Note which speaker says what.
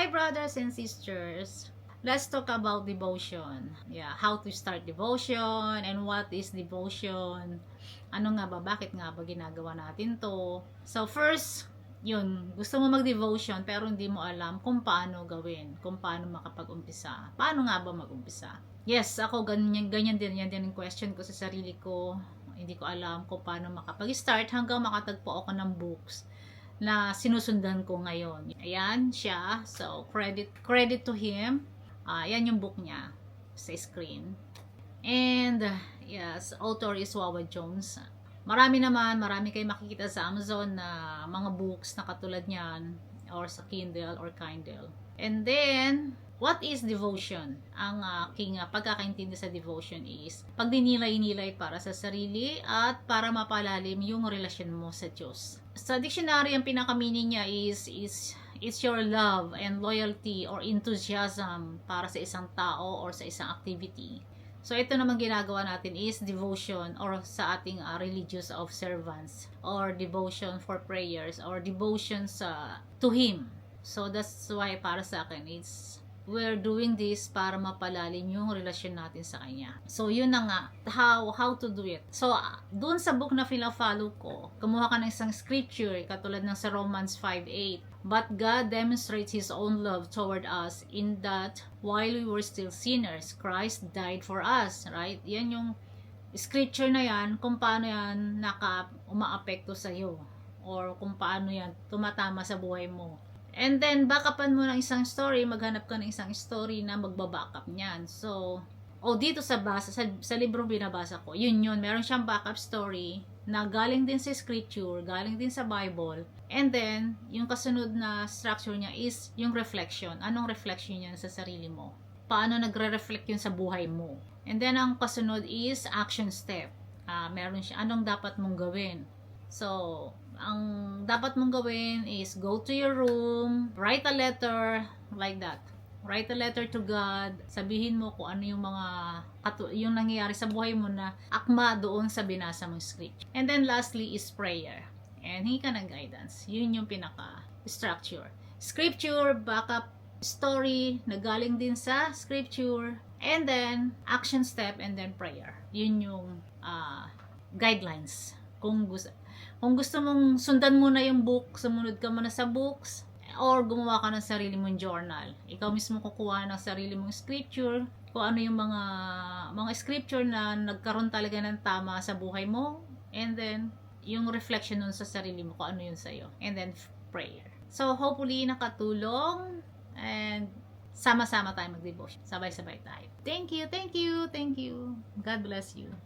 Speaker 1: Hi brothers and sisters. Let's talk about devotion. Yeah, how to start devotion and what is devotion. Ano nga ba, bakit nga ba ginagawa natin to? So first, yun, gusto mo mag-devotion pero hindi mo alam kung paano gawin, kung paano makapag-umpisa. Paano nga ba mag-umpisa? Yes, ako ganyan din, yan din ang question ko sa sarili ko. Hindi ko alam kung paano makapag-start hanggang makatagpo ako ng books na sinusundan ko ngayon. Ayan siya. So, credit to him. Yan yung book niya sa screen. And, yes, author is Wawa Jones. Marami kayo makikita sa Amazon na mga books na katulad niyan or sa Kindle or Kindle. And then, what is devotion? Ang aking pagkakaintindi sa devotion is pagdinilay-nilay para sa sarili at para mapalalim yung relasyon mo sa Diyos. Sa dictionary, ang pinaka-meaning niya is it's your love and loyalty or enthusiasm para sa isang tao or sa isang activity. So, ito naman ginagawa natin is devotion or sa ating religious observance or devotion for prayers or devotion to Him. So, that's why para sa akin, we're doing this para mapalalim yung relasyon natin sa Kanya. So, yun na nga, how to do it. So, dun sa book na follow ko, kumuha ka ng isang scripture, katulad ng sa Romans 5:8. But God demonstrates His own love toward us in that while we were still sinners, Christ died for us. Right? Yan yung scripture na yan, kung paano yan umaapekto sa iyo or kung paano yan tumatama sa buhay mo. And then, backupan mo ng isang story, maghanap ka ng isang story na magbabackup niyan. So, dito sa libro binabasa ko, yun, meron siyang backup story na galing din sa scripture, galing din sa Bible. And then, yung kasunod na structure niya is yung reflection. Anong reflection niya sa sarili mo? Paano nagre-reflect yun sa buhay mo? And then, ang kasunod is action step. Meron siya, anong dapat mong gawin? So, ang dapat mong gawin is go to your room, write a letter, like that. Write a letter to God, sabihin mo kung ano yung yung nangyayari sa buhay mo na akma doon sa binasa mong script. And then lastly is prayer. And hingi ka ng guidance. Yun yung pinaka-structure. Scripture, backup story, nagaling din sa scripture, and then action step, and then prayer. Yun yung guidelines. Kung gusto mong sundan muna yung book, sumunod ka muna sa books, or gumawa ka ng sarili mong journal. Ikaw mismo kukuha ng sarili mong scripture, kung ano yung mga scripture na nagkaroon talaga ng tama sa buhay mo, and then yung reflection nun sa sarili mo, kung ano yun sa'yo, and then prayer. So, hopefully, nakatulong, and sama-sama tayo mag-devotion. Sabay-sabay tayo. Thank you. God bless you.